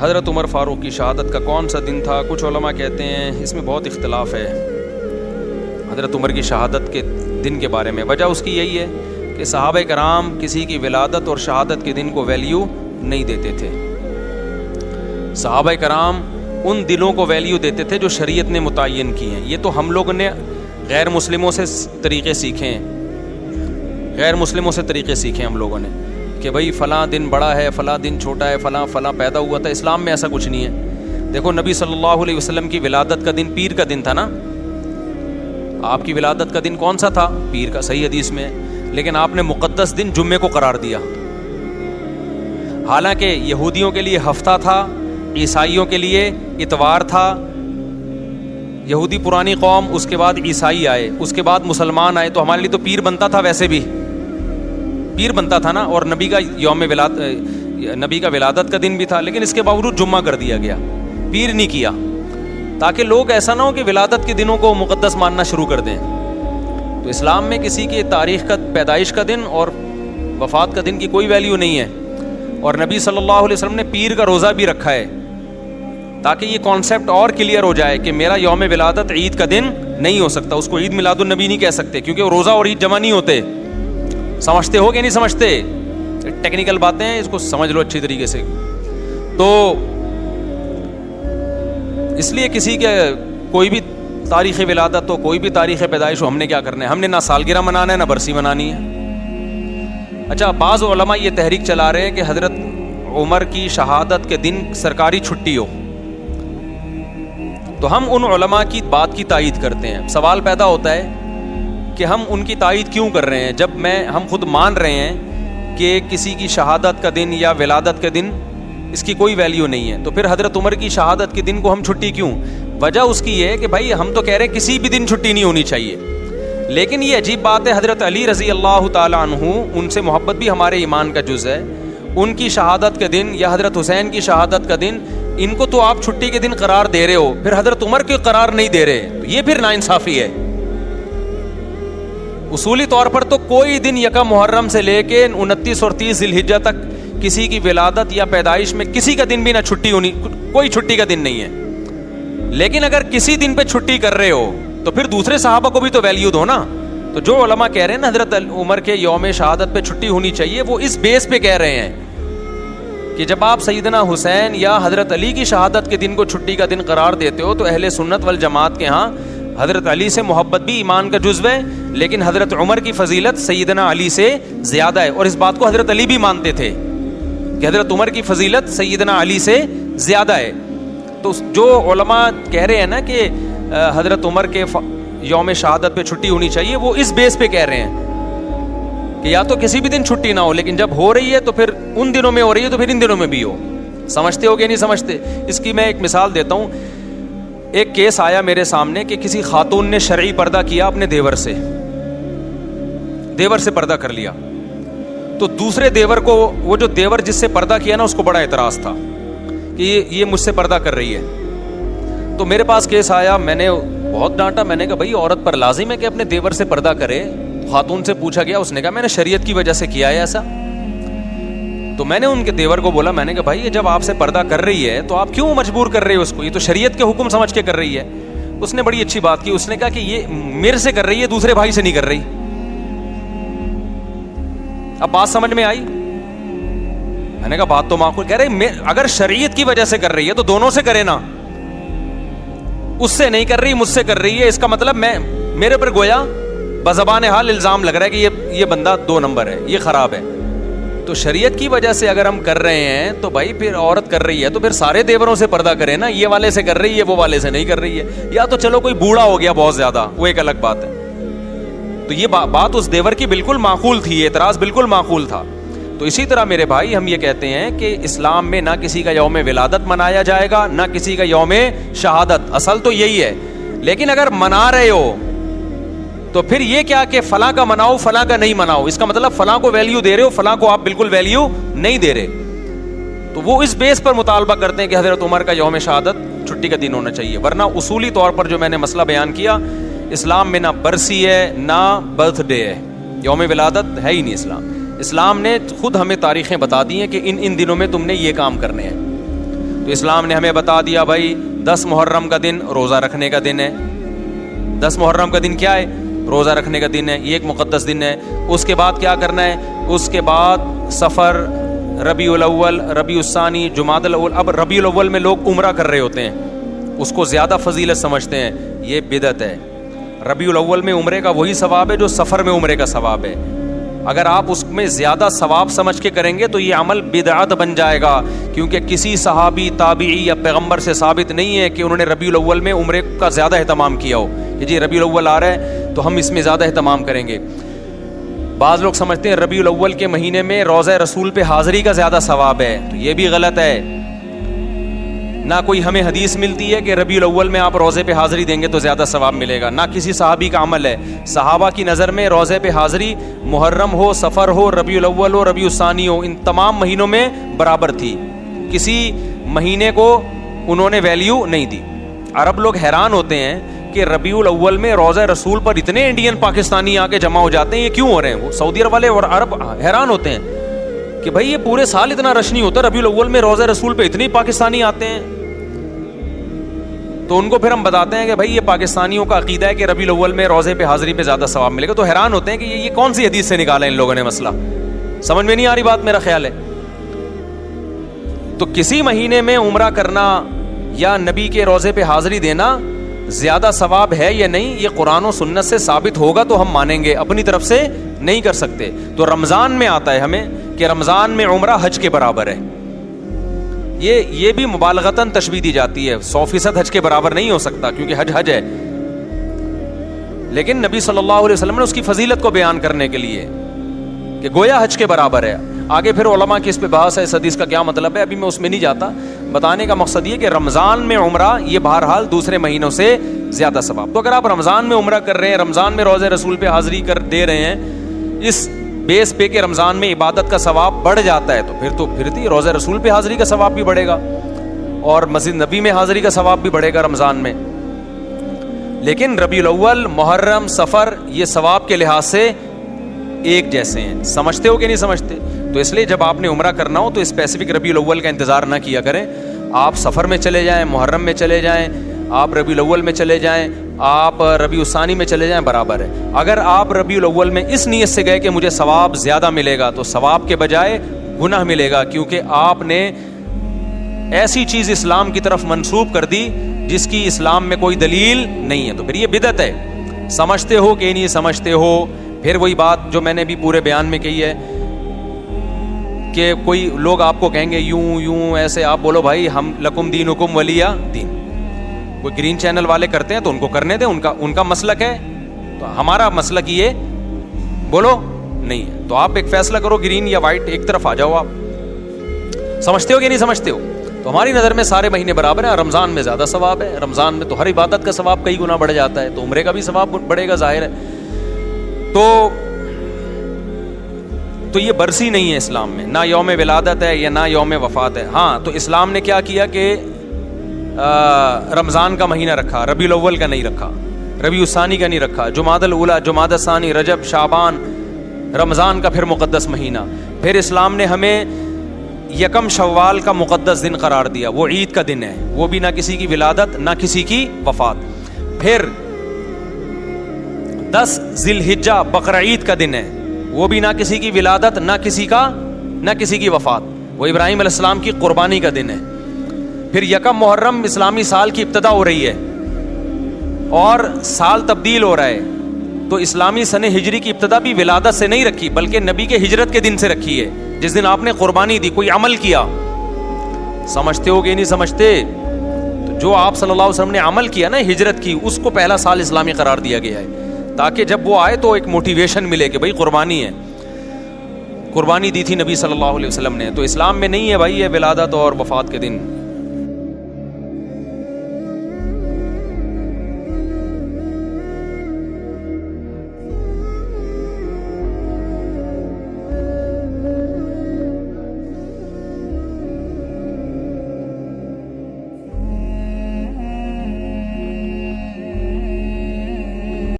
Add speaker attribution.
Speaker 1: حضرت عمر فاروق کی شہادت کا کون سا دن تھا؟ کچھ علماء کہتے ہیں اس میں بہت اختلاف ہے حضرت عمر کی شہادت کے دن کے بارے میں. وجہ اس کی یہی ہے کہ صحابہ کرام کسی کی ولادت اور شہادت کے دن کو ویلیو نہیں دیتے تھے. صحابہ کرام ان دنوں کو ویلیو دیتے تھے جو شریعت نے متعین کی ہیں. یہ تو ہم لوگوں نے غیر مسلموں سے طریقے سیکھے ہیں, غیر مسلموں سے طریقے سیکھے ہم لوگوں نے کہ بھائی فلاں دن بڑا ہے, فلاں دن چھوٹا ہے, فلاں پیدا ہوا تھا. اسلام میں ایسا کچھ نہیں ہے. دیکھو نبی صلی اللہ علیہ وسلم کی ولادت کا دن پیر کا دن تھا نا. آپ کی ولادت کا دن کون سا تھا؟ پیر کا, صحیح حدیث میں. لیکن آپ نے مقدس دن جمعے کو قرار دیا. حالانکہ یہودیوں کے لیے ہفتہ تھا, عیسائیوں کے لیے اتوار تھا. یہودی پرانی قوم, اس کے بعد عیسائی آئے, اس کے بعد مسلمان آئے, تو ہمارے لیے تو پیر بنتا تھا, ویسے بھی پیر بنتا تھا نا. اور نبی کا ولادت کا دن بھی تھا, لیکن اس کے باوجود جمعہ کر دیا گیا, پیر نہیں کیا, تاکہ لوگ ایسا نہ ہو کہ ولادت کے دنوں کو مقدس ماننا شروع کر دیں. تو اسلام میں کسی کی تاریخ کا, پیدائش کا دن اور وفات کا دن کی کوئی ویلیو نہیں ہے. اور نبی صلی اللہ علیہ وسلم نے پیر کا روزہ بھی رکھا ہے تاکہ یہ کانسیپٹ اور کلیئر ہو جائے کہ میرا یوم ولادت عید کا دن نہیں ہو سکتا. اس کو عید میلاد النبی نہیں کہہ سکتے, کیونکہ وہ روزہ اور عید جمع نہیں ہوتے. سمجھتے ہو کہ نہیں سمجھتے؟ ٹیکنیکل باتیں ہیں, اس کو سمجھ لو اچھی طریقے سے. تو اس لیے کسی کے کوئی بھی تاریخ ولادت ہو, کوئی بھی تاریخ پیدائش ہو, ہم نے کیا کرنا ہے؟ ہم نے نہ سالگرہ منانا ہے نہ برسی منانی ہے. اچھا, بعض علماء یہ تحریک چلا رہے ہیں کہ حضرت عمر کی شہادت کے دن سرکاری چھٹی ہو, تو ہم ان علماء کی بات کی تائید کرتے ہیں. سوال پیدا ہوتا ہے کہ ہم ان کی تائید کیوں کر رہے ہیں جب ہم خود مان رہے ہیں کہ کسی کی شہادت کا دن یا ولادت کا دن اس کی کوئی ویلیو نہیں ہے, تو پھر حضرت عمر کی شہادت کے دن کو ہم چھٹی کیوں؟ وجہ اس کی یہ ہے کہ بھائی ہم تو کہہ رہے ہیں کسی بھی دن چھٹی نہیں ہونی چاہیے. لیکن یہ عجیب بات ہے, حضرت علی رضی اللہ تعالیٰ عنہ, ان سے محبت بھی ہمارے ایمان کا جز ہے, ان کی شہادت کا دن یا حضرت حسین کی شہادت کا دن, ان کو تو آپ چھٹی کے دن قرار دے رہے ہو, پھر حضرت عمر کے قرار نہیں دے رہے, تو یہ پھر ناانصافی ہے. اصولی طور پر تو کوئی دن یکم محرم سے لے کے 29 اور 30 ذی الحجہ تک کسی کی ولادت یا پیدائش میں کسی کا دن بھی نہ چھٹی ہونی, کوئی چھٹی کا دن نہیں ہے. لیکن اگر کسی دن پہ چھٹی کر رہے ہو تو پھر دوسرے صحابہ کو بھی تو ویلیو دو نا. تو جو علماء کہہ رہے ہیں نا حضرت عمر کے یوم شہادت پہ چھٹی ہونی چاہیے, وہ اس بیس پہ کہہ رہے ہیں کہ جب آپ سیدنا حسین یا حضرت علی کی شہادت کے دن کو چھٹی کا دن قرار دیتے ہو تو اہل سنت والجماعت کے ہاں حضرت علی سے محبت بھی ایمان کا جزو ہے, لیکن حضرت عمر کی فضیلت سیدنا علی سے زیادہ ہے. اور اس بات کو حضرت علی بھی مانتے تھے کہ حضرت عمر کی فضیلت سیدنا علی سے زیادہ ہے. تو جو علماء کہہ رہے ہیں نا کہ حضرت عمر کے یوم شہادت پہ چھٹی ہونی چاہیے, وہ اس بیس پہ کہہ رہے ہیں کہ یا تو کسی بھی دن چھٹی نہ ہو, لیکن جب ہو رہی ہے تو پھر ان دنوں میں ہو رہی ہے تو پھر ان دنوں میں بھی ہو. سمجھتے ہو کہ نہیں سمجھتے؟ اس کی میں ایک مثال دیتا ہوں. ایک کیس آیا میرے سامنے کہ کسی خاتون نے شرعی پردہ کیا اپنے دیور سے پردہ کر لیا, تو دوسرے دیور کو, وہ جو دیور جس سے پردہ کیا نا, اس کو بڑا اعتراض تھا کہ یہ مجھ سے پردہ کر رہی ہے. تو میرے پاس کیس آیا, میں نے بہت ڈانٹا. میں نے کہا بھائی عورت پر لازم ہے کہ اپنے دیور سے پردہ کرے. خاتون سے پوچھا گیا, اس نے کہا میں نے شریعت کی وجہ سے کیا ہے ایسا. تو میں نے ان کے دیور کو بولا, میں نے کہا بھائی یہ جب آپ سے پردہ کر رہی ہے تو آپ کیوں مجبور کر رہے ہو اس کو, یہ تو شریعت کے حکم سمجھ کے کر رہی ہے. اس نے بڑی اچھی بات کی, اس نے کہا کہ یہ میرے سے کر رہی ہے, دوسرے بھائی سے نہیں کر رہی. اب بات سمجھ میں آئی؟ میں نے کہا بات تو معقول. کہہ رہے اگر شریعت کی وجہ سے کر رہی ہے تو دونوں سے کرے نا, اس سے نہیں کر رہی مجھ سے کر رہی ہے, اس کا مطلب میرے پر گویا بزبان حال الزام لگ رہا ہے کہ یہ بندہ 2 نمبر ہے, یہ خراب ہے. تو شریعت کی وجہ سے اگر ہم کر رہے ہیں تو بھائی پھر عورت کر رہی ہے تو پھر سارے دیوروں سے پردہ کرے نا, یہ والے سے کر رہی ہے وہ والے سے نہیں کر رہی ہے. یا تو چلو کوئی بوڑھا ہو گیا بہت زیادہ, وہ ایک الگ بات ہے. تو یہ بات اس دیور کی بالکل معقول تھی, یہ اعتراض بالکل معقول تھا. تو اسی طرح میرے بھائی ہم یہ کہتے ہیں کہ اسلام میں نہ کسی کا یوم ولادت منایا جائے گا نہ کسی کا یوم شہادت, اصل تو یہی ہے. لیکن اگر منا رہے ہو تو پھر یہ کیا کہ فلاں کا مناؤ فلاں کا نہیں مناؤ, اس کا مطلب فلاں کو ویلیو دے رہے ہو فلاں کو آپ بالکل ویلیو نہیں دے رہے. تو وہ اس بیس پر مطالبہ کرتے ہیں کہ حضرت عمر کا یوم شہادت چھٹی کا دن ہونا چاہیے. ورنہ اصولی طور پر جو میں نے مسئلہ بیان کیا, اسلام میں نہ برسی ہے نہ برتھ ڈے ہے, یوم ولادت ہے ہی نہیں. اسلام نے خود ہمیں تاریخیں بتا دی ہیں کہ ان دنوں میں تم نے یہ کام کرنے ہیں. تو تو اسلام نے ہمیں بتا دیا بھائی 10 محرم کا دن روزہ رکھنے کا دن ہے. 10 محرم کا دن کیا ہے؟ روزہ رکھنے کا دن ہے. یہ ایک مقدس دن ہے. اس کے بعد کیا کرنا ہے؟ اس کے بعد سفر، ربیع الاول، ربیع الثانی، جمادی الاول. اب ربیع الاول میں لوگ عمرہ کر رہے ہوتے ہیں، اس کو زیادہ فضیلت سمجھتے ہیں. یہ بدعت ہے. ربیع الاول میں عمرے کا وہی ثواب ہے جو سفر میں عمرے کا ثواب ہے. اگر آپ اس میں زیادہ ثواب سمجھ کے کریں گے تو یہ عمل بدعت بن جائے گا، کیونکہ کسی صحابی، تابعی یا پیغمبر سے ثابت نہیں ہے کہ انہوں نے ربیع الاول میں عمرے کا زیادہ اہتمام کیا ہو کہ جی ربیع الاول آ رہا ہے تو ہم اس میں زیادہ اہتمام کریں گے. بعض لوگ سمجھتے ہیں ربیع الاول کے مہینے میں روضہ رسول پہ حاضری کا زیادہ ثواب ہے، تو یہ بھی غلط ہے. نہ کوئی ہمیں حدیث ملتی ہے کہ ربیع الاول میں آپ روزے پہ حاضری دیں گے تو زیادہ ثواب ملے گا، نہ کسی صحابی کا عمل ہے. صحابہ کی نظر میں روزے پہ حاضری محرم ہو، سفر ہو، ربیع الاول ہو، ربیع الثانی ہو، ان تمام مہینوں میں برابر تھی. کسی مہینے کو انہوں نے ویلیو نہیں دی. عرب لوگ حیران ہوتے ہیں کہ ربیع الاول میں روزہ رسول پر اتنے انڈین پاکستانی آ کے جمع ہو جاتے ہیں، یہ کیوں ہو رہے ہیں؟ وہ سعودی عرب والے اور عرب حیران ہوتے ہیں کہ بھائی یہ پورے سال اتنا رش نہیں ہوتا، ربیع الاول میں روزہ رسول پہ اتنے پاکستانی آتے ہیں. تو ان کو پھر ہم بتاتے ہیں کہ بھائی یہ پاکستانیوں کا عقیدہ ہے کہ ربیع الاول میں روزے پہ حاضری پہ زیادہ ثواب ملے گا. تو حیران ہوتے ہیں کہ یہ کون سی حدیث سے نکالا ان لوگوں نے مسئلہ، سمجھ میں نہیں آ رہی بات، میرا خیال ہے. تو کسی مہینے میں عمرہ کرنا یا نبی کے روزے پہ حاضری دینا زیادہ ثواب ہے یا نہیں، یہ قرآن و سنت سے ثابت ہوگا تو ہم مانیں گے، اپنی طرف سے نہیں کر سکتے. تو رمضان میں آتا ہے ہمیں کہ رمضان میں عمرہ حج کے برابر ہے. یہ بھی مبالغتاً تشبیہ دی جاتی ہے، 100% حج کے برابر نہیں ہو سکتا کیونکہ حج حج ہے، لیکن نبی صلی اللہ علیہ وسلم نے اس کی فضیلت کو بیان کرنے کے لیے کہ گویا حج کے برابر ہے. آگے پھر علماء کی اس پہ بحث ہے، اس حدیث کا کیا مطلب ہے، ابھی میں اس میں نہیں جاتا. بتانے کا مقصد یہ کہ رمضان میں عمرہ یہ بہرحال دوسرے مہینوں سے زیادہ ثواب. تو اگر آپ رمضان میں عمرہ کر رہے ہیں، رمضان میں روزہ رسول پہ حاضری کر دے رہے ہیں، اس بیس پہ کہ رمضان میں عبادت کا ثواب بڑھ جاتا ہے، تو پھر روزہ رسول پہ حاضری کا ثواب بھی بڑھے گا اور مسجد نبی میں حاضری کا ثواب بھی بڑھے گا رمضان میں. لیکن ربیع الاول، محرم، سفر یہ ثواب کے لحاظ سے ایک جیسے ہیں. سمجھتے ہو کہ نہیں سمجھتے؟ تو اس لیے جب آپ نے عمرہ کرنا ہو تو اسپیسیفک ربیع الاول کا انتظار نہ کیا کریں. آپ سفر میں چلے جائیں، محرم میں چلے جائیں، آپ ربیع الاول میں چلے جائیں، آپ ربیع الثانی میں چلے جائیں، برابر ہے. اگر آپ ربیع الاول میں اس نیت سے گئے کہ مجھے ثواب زیادہ ملے گا تو ثواب کے بجائے گناہ ملے گا، کیونکہ آپ نے ایسی چیز اسلام کی طرف منسوب کر دی جس کی اسلام میں کوئی دلیل نہیں ہے. تو پھر یہ بدعت ہے. سمجھتے ہو کہ نہیں سمجھتے ہو؟ پھر وہی بات جو میں نے بھی پورے بیان میں کہی ہے کہ کوئی لوگ آپ کو کہیں گے یوں ایسے، آپ بولو بھائی ہم لکم دینکم ولی دین. کوئی گرین چینل والے کرتے ہیں تو ان کو کرنے دیں، ان کا مسلک ہے. تو ہمارا مسلک یہ بولو نہیں ہے. تو آپ ایک فیصلہ کرو، گرین یا وائٹ، ایک طرف آ جاؤ. آپ سمجھتے ہو کہ نہیں سمجھتے ہو؟ تو ہماری نظر میں سارے مہینے برابر ہیں. رمضان میں زیادہ ثواب ہے. رمضان میں تو ہر عبادت کا ثواب کئی گنا بڑھ جاتا ہے، تو عمرے کا بھی ثواب بڑھے گا، ظاہر ہے. تو یہ برسی نہیں ہے اسلام میں، نہ یوم ولادت ہے یا نہ یوم وفات ہے. ہاں تو اسلام نے کیا کیا کہ رمضان کا مہینہ رکھا، ربیع الاول کا نہیں رکھا، ربیع الثانی کا نہیں رکھا، جمادی الاولی، جمادی الثانی، رجب، شعبان، رمضان کا پھر مقدس مہینہ. پھر اسلام نے ہمیں یکم شوال کا مقدس دن قرار دیا، وہ عید کا دن ہے، وہ بھی نہ کسی کی ولادت نہ کسی کی وفات. پھر 10 ذی الحجہ بقرہ عید کا دن ہے، وہ بھی نہ کسی کی ولادت نہ کسی کی وفات، وہ ابراہیم علیہ السلام کی قربانی کا دن ہے. پھر یکم محرم اسلامی سال کی ابتدا ہو رہی ہے اور سال تبدیل ہو رہا ہے، تو اسلامی سنہ ہجری کی ابتدا بھی ولادت سے نہیں رکھی بلکہ نبی کے ہجرت کے دن سے رکھی ہے، جس دن آپ نے قربانی دی، کوئی عمل کیا. سمجھتے ہو کہ نہیں سمجھتے؟ تو جو آپ صلی اللہ علیہ وسلم نے عمل کیا نا، ہجرت کی، اس کو پہلا سال اسلامی قرار دیا گیا ہے، تاکہ جب وہ آئے تو ایک موٹیویشن ملے کہ بھائی قربانی ہے، قربانی دی تھی نبی صلی اللہ علیہ وسلم نے. تو اسلام میں نہیں ہے بھائی یہ ولادت اور وفات کے دن.